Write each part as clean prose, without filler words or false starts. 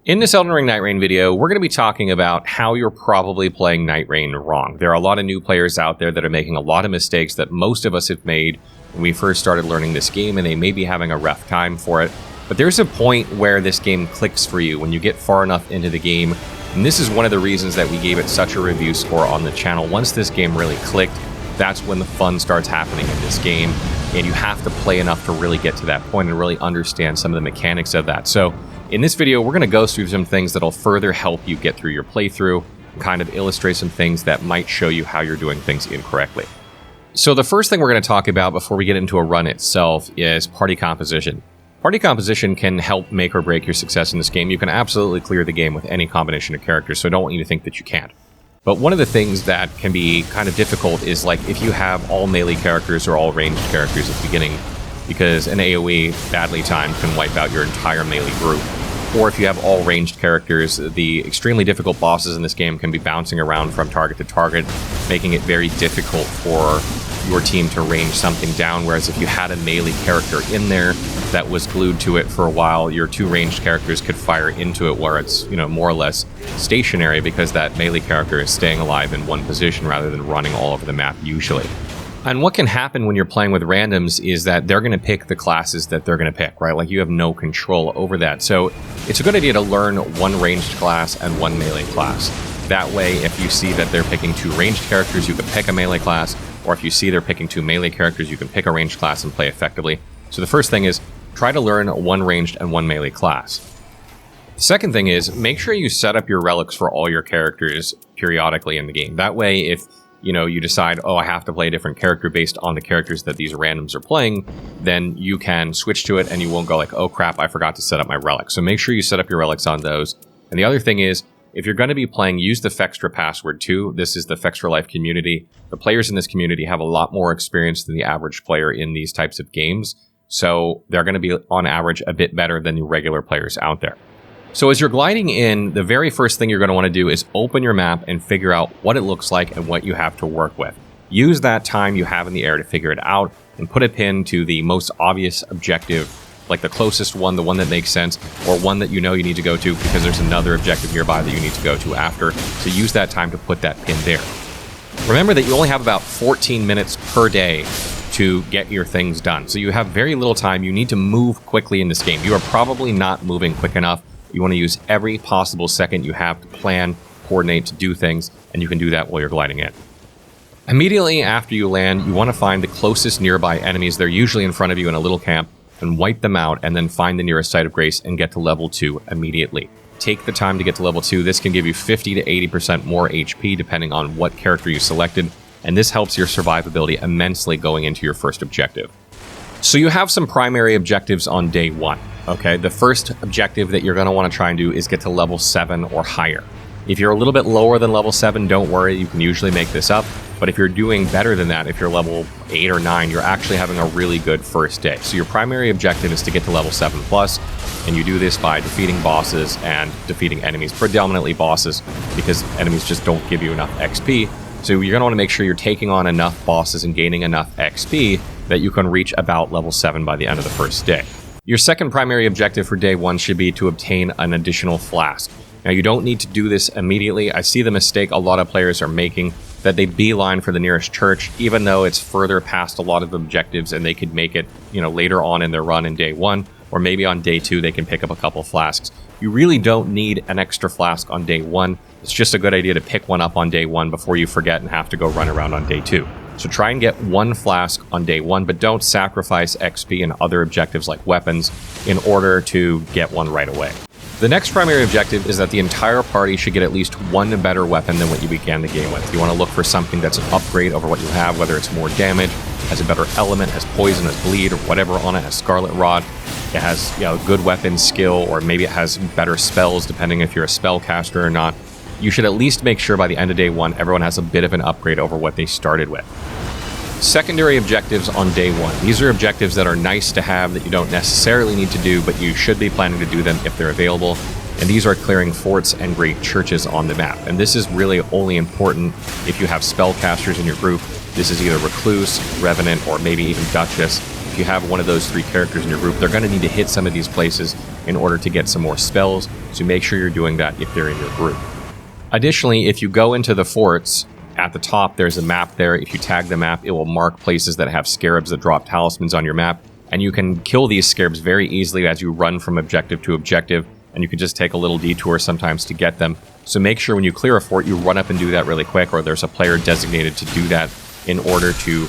In this Elden Ring Nightreign video, we're going to be talking about how you're probably playing Nightreign wrong. There are a lot of new players out there that are making a lot of mistakes that most of us have made when we first started learning this game, and they may be having a rough time for it. But there's a point where this game clicks for you when you get far enough into the game, and this is one of the reasons that we gave it such a review score on the channel. Once this game really clicked, that's when the fun starts happening in this game, and you have to play enough to really get to that point and really understand some of the mechanics of that. So in this video, we're going to go through some things that'll further help you get through your playthrough and kind of illustrate some things that might show you how you're doing things incorrectly. So the first thing we're going to talk about before we get into a run itself is party composition. Party composition can help make or break your success in this game. You can absolutely clear the game with any combination of characters, so I don't want you to think that you can't. But one of the things that can be kind of difficult is like if you have all melee characters or all ranged characters at the beginning, because an AoE badly timed can wipe out your entire melee group. Or if you have all ranged characters, the extremely difficult bosses in this game can be bouncing around from target to target, making it very difficult for your team to range something down, whereas if you had a melee character in there that was glued to it for a while, your two ranged characters could fire into it where it's, more or less stationary because that melee character is staying alive in one position rather than running all over the map usually. And what can happen when you're playing with randoms is that they're going to pick the classes that they're going to pick, right? Like you have no control over that. So it's a good idea to learn one ranged class and one melee class. That way, if you see that they're picking two ranged characters, you can pick a melee class. Or if you see they're picking two melee characters, you can pick a ranged class and play effectively. So the first thing is try to learn one ranged and one melee class. The second thing is make sure you set up your relics for all your characters periodically in the game. That way, if you decide, oh, I have to play a different character based on the characters that these randoms are playing, then you can switch to it and you won't go like, oh crap, I forgot to set up my relics. So make sure you set up your relics on those. And the other thing is, if you're going to be playing, use the Fextra password too. This is the Fextra Life community. The players in this community have a lot more experience than the average player in these types of games. So they're going to be, on average, a bit better than the regular players out there. So as you're gliding in, the very first thing you're going to want to do is open your map and figure out what it looks like and what you have to work with. Use that time you have in the air to figure it out and put a pin to the most obvious objective, like the closest one, the one that makes sense, or one that you need to go to because there's another objective nearby that you need to go to after. So use that time to put that pin there. Remember that you only have about 14 minutes per day to get your things done. So you have very little time. You need to move quickly in this game. You are probably not moving quick enough. You want to use every possible second you have to plan, coordinate, to do things, and you can do that while you're gliding in. Immediately after you land, you want to find the closest nearby enemies. They're usually in front of you in a little camp, and wipe them out, and then find the nearest site of grace and get to level 2 immediately. Take the time to get to level 2. This can give you 50 to 80% more HP depending on what character you selected, and this helps your survivability immensely going into your first objective. So you have some primary objectives on day 1. Okay, the first objective that you're going to want to try and do is get to level 7 or higher. If you're a little bit lower than level 7, don't worry, you can usually make this up. But if you're doing better than that, if you're level 8 or 9, you're actually having a really good first day. So your primary objective is to get to level 7+, and you do this by defeating bosses and defeating enemies, predominantly bosses, because enemies just don't give you enough XP. So you're going to want to make sure you're taking on enough bosses and gaining enough XP that you can reach about level 7 by the end of the first day. Your second primary objective for day 1 should be to obtain an additional flask. Now, you don't need to do this immediately. I see the mistake a lot of players are making, that they beeline for the nearest church, even though it's further past a lot of objectives and they could make it, later on in their run in day 1, or maybe on day 2 they can pick up a couple flasks. You really don't need an extra flask on day 1. It's just a good idea to pick one up on day 1 before you forget and have to go run around on day 2. So try and get one flask on day 1, but don't sacrifice XP and other objectives like weapons in order to get one right away. The next primary objective is that the entire party should get at least one better weapon than what you began the game with. You want to look for something that's an upgrade over what you have, whether it's more damage, has a better element, has poison, has bleed, or whatever on it, has Scarlet Rod, it has good weapon skill, or maybe it has better spells depending if you're a spellcaster or not. You should at least make sure by the end of day 1 everyone has a bit of an upgrade over what they started with. Secondary objectives on day 1. These are objectives that are nice to have that you don't necessarily need to do, but you should be planning to do them if they're available. And these are clearing forts and great churches on the map. And this is really only important if you have spellcasters in your group. This is either Recluse, Revenant, or maybe even Duchess. If you have one of those 3 characters in your group, they're going to need to hit some of these places in order to get some more spells, so make sure you're doing that if they're in your group. Additionally, if you go into the forts, at the top there's a map there. If you tag the map, it will mark places that have scarabs that drop talismans on your map, and you can kill these scarabs very easily as you run from objective to objective, and you can just take a little detour sometimes to get them. So make sure when you clear a fort, you run up and do that really quick, or there's a player designated to do that in order to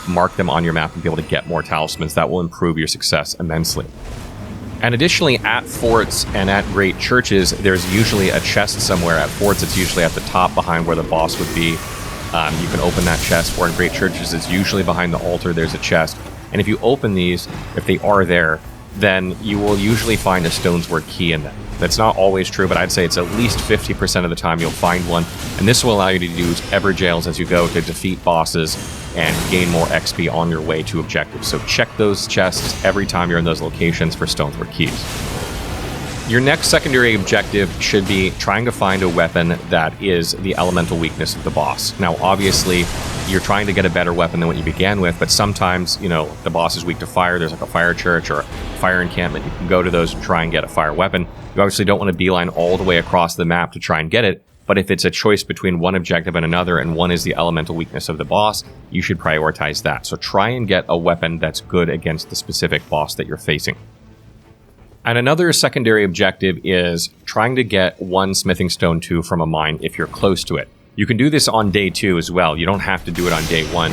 mark them on your map and be able to get more talismans. That will improve your success immensely. And additionally, at forts and at great churches, there's usually a chest somewhere. At forts, it's usually at the top behind where the boss would be. You can open that chest, or in great churches, it's usually behind the altar, there's a chest. And if you open these, if they are there, then you will usually find a Stone's Word key in them. That's not always true, but I'd say it's at least 50% of the time you'll find one. And this will allow you to use Everjails as you go to defeat bosses and gain more XP on your way to objectives. So check those chests every time you're in those locations for Stone's Word keys. Your next secondary objective should be trying to find a weapon that is the elemental weakness of the boss. Now, obviously, you're trying to get a better weapon than what you began with, but sometimes, you know, the boss is weak to fire. There's like a fire church or a fire encampment. You can go to those and try and get a fire weapon. You obviously don't want to beeline all the way across the map to try and get it, but if it's a choice between one objective and another, and one is the elemental weakness of the boss, you should prioritize that. So try and get a weapon that's good against the specific boss that you're facing. And another secondary objective is trying to get one smithing stone 2 from a mine if you're close to it. You can do this on day 2 as well. You don't have to do it on day 1.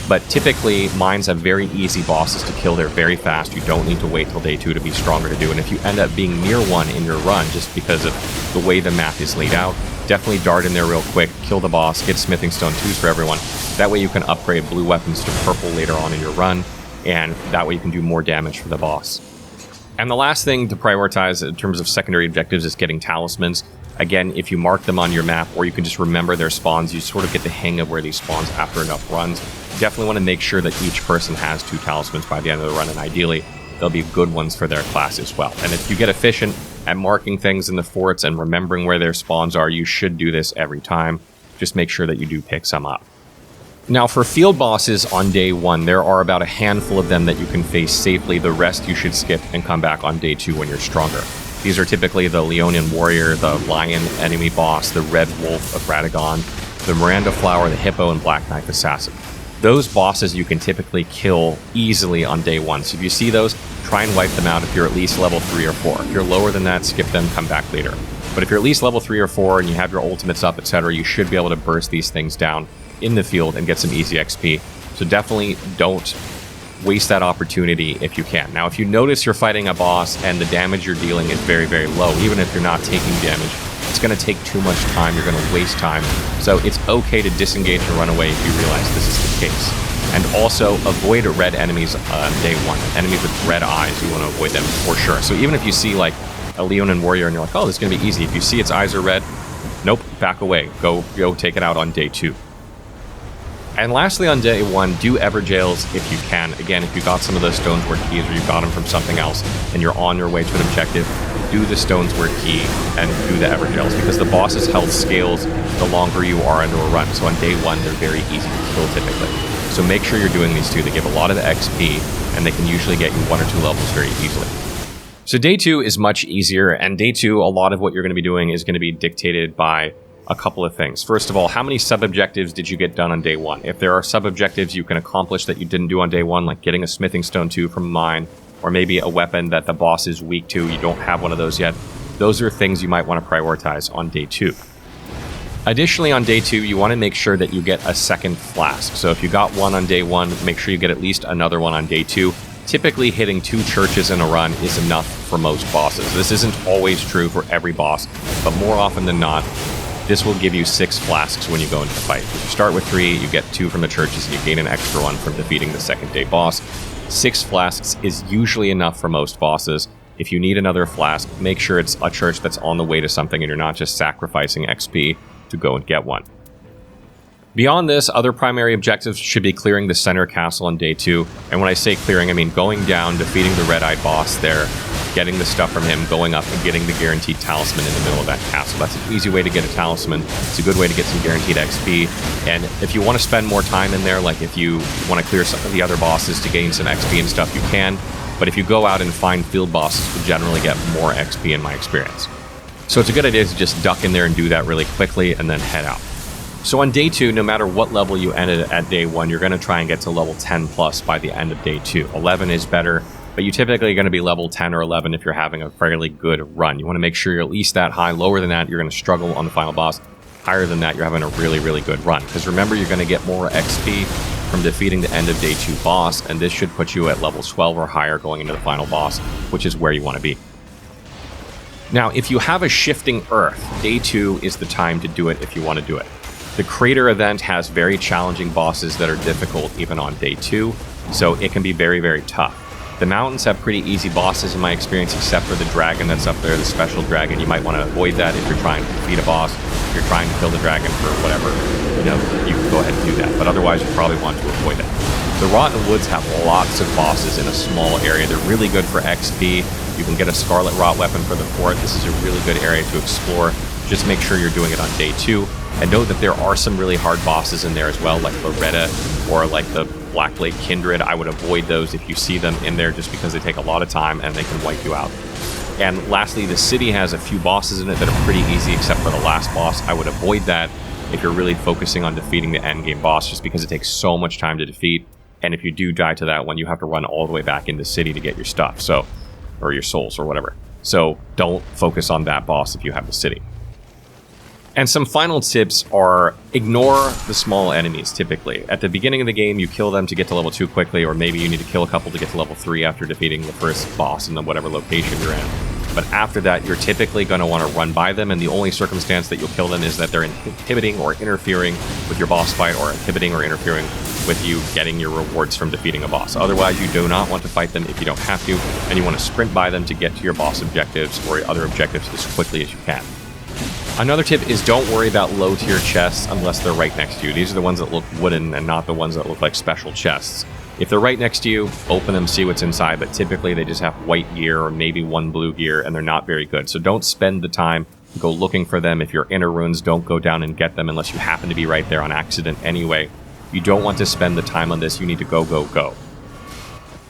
But typically, mines have very easy bosses to kill. They're very fast. You don't need to wait till day 2 to be stronger to do. And if you end up being near one in your run, just because of the way the map is laid out, definitely dart in there real quick, kill the boss, get smithing stone 2s for everyone. That way you can upgrade blue weapons to purple later on in your run, and that way you can do more damage for the boss. And the last thing to prioritize in terms of secondary objectives is getting talismans. Again, if you mark them on your map, or you can just remember their spawns, you sort of get the hang of where these spawns after enough runs. Definitely want to make sure that each person has 2 talismans by the end of the run, and ideally, they'll be good ones for their class as well. And if you get efficient at marking things in the forts and remembering where their spawns are, you should do this every time. Just make sure that you do pick some up. Now, for field bosses on day 1, there are about a handful of them that you can face safely. The rest you should skip and come back on day 2 when you're stronger. These are typically the Leonian Warrior, the Lion enemy boss, the Red Wolf of Radagon, the Miranda Flower, the Hippo, and Black Knife Assassin. Those bosses you can typically kill easily on day 1. So if you see those, try and wipe them out if you're at least level 3 or 4. If you're lower than that, skip them, come back later. But if you're at least level 3 or 4 and you have your ultimates up, etc., you should be able to burst these things down in the field and get some easy XP. So definitely don't waste that opportunity if you can. Now, if you notice you're fighting a boss and the damage you're dealing is very, very low, even if you're not taking damage, it's going to take too much time. You're going to waste time. So it's okay to disengage and run away if you realize this is the case. And also avoid red enemies on day 1. Enemies with red eyes, you want to avoid them for sure. So even if you see like a Leonin Warrior and you're like, oh, this is going to be easy. If you see its eyes are red, nope, back away. Go take it out on day 2. And lastly, on day 1, do Everjails if you can. Again, if you got some of those Stone's Word keys or you got them from something else and you're on your way to an objective, do the Stone's Word key and do the Everjails, because the boss's health scales the longer you are into a run. So on day 1, they're very easy to kill typically. So make sure you're doing these 2. They give a lot of the XP, and they can usually get you 1 or 2 levels very easily. So day 2 is much easier, and day 2, a lot of what you're going to be doing is going to be dictated by a couple of things. First of all, how many sub-objectives did you get done on day 1? If there are sub-objectives you can accomplish that you didn't do on day 1, like getting a smithing stone 2 from a mine, or maybe a weapon that the boss is weak to, you don't have one of those yet, those are things you might want to prioritize on day 2. Additionally, on day 2, you want to make sure that you get a second flask. So if you got one on day 1, make sure you get at least another one on day 2. Typically, hitting 2 churches in a run is enough for most bosses. This isn't always true for every boss, but more often than not, this will give you 6 flasks when you go into the fight. If you start with 3, you get 2 from the churches, and you gain an extra one from defeating the second day boss. 6 flasks is usually enough for most bosses. If you need another flask, make sure it's a church that's on the way to something and you're not just sacrificing XP to go and get one. Beyond this, other primary objectives should be clearing the center castle on day 2. And when I say clearing, I mean going down, defeating the red-eyed boss there, getting the stuff from him, going up and getting the guaranteed talisman in the middle of that castle. That's an easy way to get a talisman. It's a good way to get some guaranteed XP. And if you want to spend more time in there, like if you want to clear some of the other bosses to gain some XP and stuff, you can. But if you go out and find field bosses, you'll generally get more XP in my experience. So it's a good idea to just duck in there and do that really quickly and then head out. So on day 2, no matter what level you ended at day 1, you're going to try and get to level 10 plus by the end of day 2. 11 is better, but you typically are going to be level 10 or 11 if you're having a fairly good run. You want to make sure you're at least that high. Lower than that, you're going to struggle on the final boss. Higher than that, you're having a really, really good run. Because remember, you're going to get more XP from defeating the end of day 2 boss, and this should put you at level 12 or higher going into the final boss, which is where you want to be. Now, if you have a shifting earth, day 2 is the time to do it if you want to do it. The Crater event has very challenging bosses that are difficult even on day 2, so it can be very, very tough. The mountains have pretty easy bosses in my experience, except for the dragon that's up there, the special dragon. You might want to avoid that if you're trying to defeat a boss. If you're trying to kill the dragon for whatever, you can go ahead and do that. But otherwise, you probably want to avoid it. The Rotten Woods have lots of bosses in a small area. They're really good for XP. You can get a Scarlet Rot weapon for the fort. This is a really good area to explore. Just make sure you're doing it on day 2. And know that there are some really hard bosses in there as well, like Loretta or like the Blackblade Kindred. I would avoid those if you see them in there, just because they take a lot of time and they can wipe you out. And lastly, the city has a few bosses in it that are pretty easy, except for the last boss. I would avoid that if you're really focusing on defeating the endgame boss, just because it takes so much time to defeat. And if you do die to that one, you have to run all the way back into the city to get your stuff, or your souls or whatever. So don't focus on that boss if you have the city. And some final tips are ignore the small enemies typically. At the beginning of the game, you kill them to get to level 2 quickly, or maybe you need to kill a couple to get to level 3 after defeating the first boss in whatever location you're in. But after that, you're typically going to want to run by them, and the only circumstance that you'll kill them is that they're inhibiting or interfering with your boss fight, or inhibiting or interfering with you getting your rewards from defeating a boss. Otherwise, you do not want to fight them if you don't have to, and you want to sprint by them to get to your boss objectives or other objectives as quickly as you can. Another tip is don't worry about low-tier chests unless they're right next to you. These are the ones that look wooden and not the ones that look like special chests. If they're right next to you, open them, see what's inside, but typically they just have white gear or maybe one blue gear, and they're not very good. So don't spend the time to go looking for them. If you're inner ruins, don't go down and get them unless you happen to be right there on accident anyway. You don't want to spend the time on this. You need to go, go, go.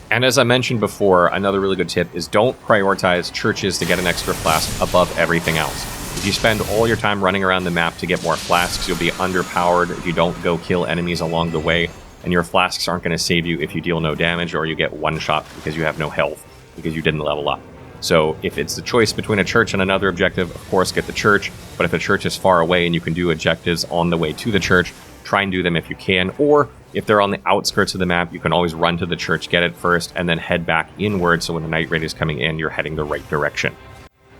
And as I mentioned before, another really good tip is don't prioritize churches to get an extra flask above everything else. If you spend all your time running around the map to get more flasks, you'll be underpowered if you don't go kill enemies along the way, and your flasks aren't going to save you if you deal no damage or you get one shot because you have no health, because you didn't level up. So if it's the choice between a church and another objective, of course get the church, but if the church is far away and you can do objectives on the way to the church, try and do them if you can, or if they're on the outskirts of the map, you can always run to the church, get it first, and then head back inward, so when the night raid is coming in, you're heading the right direction.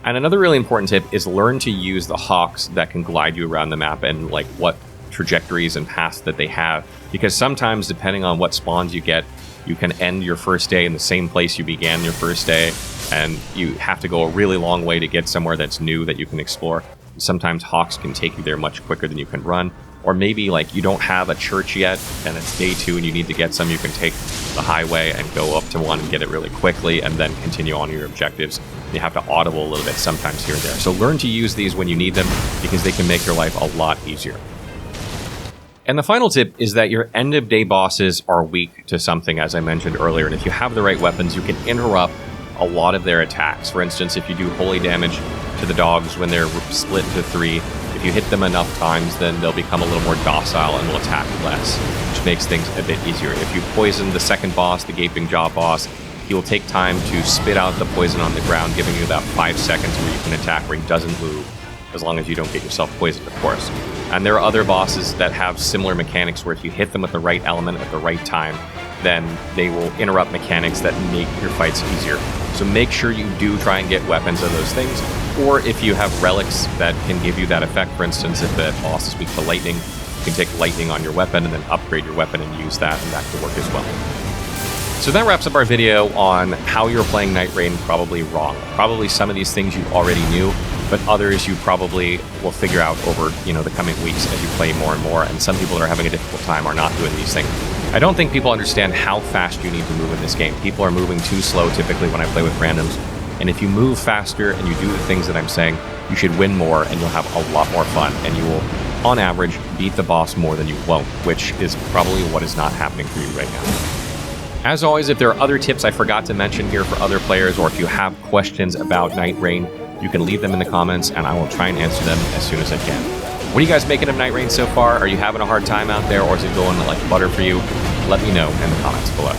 And another really important tip is learn to use the hawks that can glide you around the map and like what trajectories and paths that they have. Because sometimes, depending on what spawns you get, you can end your first day in the same place you began your first day, and you have to go a really long way to get somewhere that's new that you can explore. Sometimes hawks can take you there much quicker than you can run. Or maybe like you don't have a church yet and it's day 2 and you need to get some, you can take the highway and go up to one and get it really quickly and then continue on your objectives. You have to audible a little bit sometimes here and there. So learn to use these when you need them, because they can make your life a lot easier. And the final tip is that your end of day bosses are weak to something, as I mentioned earlier, and if you have the right weapons, you can interrupt a lot of their attacks. For instance, if you do holy damage to the dogs when they're split into 3, if you hit them enough times, then they'll become a little more docile and will attack less, which makes things a bit easier. If you poison the second boss, the Gaping Jaw boss, he will take time to spit out the poison on the ground, giving you about 5 seconds where you can attack where he doesn't move, as long as you don't get yourself poisoned, of course. And there are other bosses that have similar mechanics where if you hit them with the right element at the right time, then they will interrupt mechanics that make your fights easier. So make sure you do try and get weapons of those things, or if you have relics that can give you that effect. For instance, if the boss is weak to lightning, you can take lightning on your weapon and then upgrade your weapon and use that, and that can work as well. So that wraps up our video on how you're playing Nightreign probably wrong. Probably some of these things you already knew, but others you probably will figure out over the coming weeks as you play more and more, and some people that are having a difficult time are not doing these things. I don't think people understand how fast you need to move in this game. People are moving too slow typically when I play with randoms, and if you move faster and you do the things that I'm saying, you should win more and you'll have a lot more fun, and you will, on average, beat the boss more than you won't, which is probably what is not happening for you right now. As always, if there are other tips I forgot to mention here for other players, or if you have questions about Nightreign, you can leave them in the comments and I will try and answer them as soon as I can. What are you guys making of Nightreign so far? Are you having a hard time out there, or is it going like butter for you? Let me know in the comments below.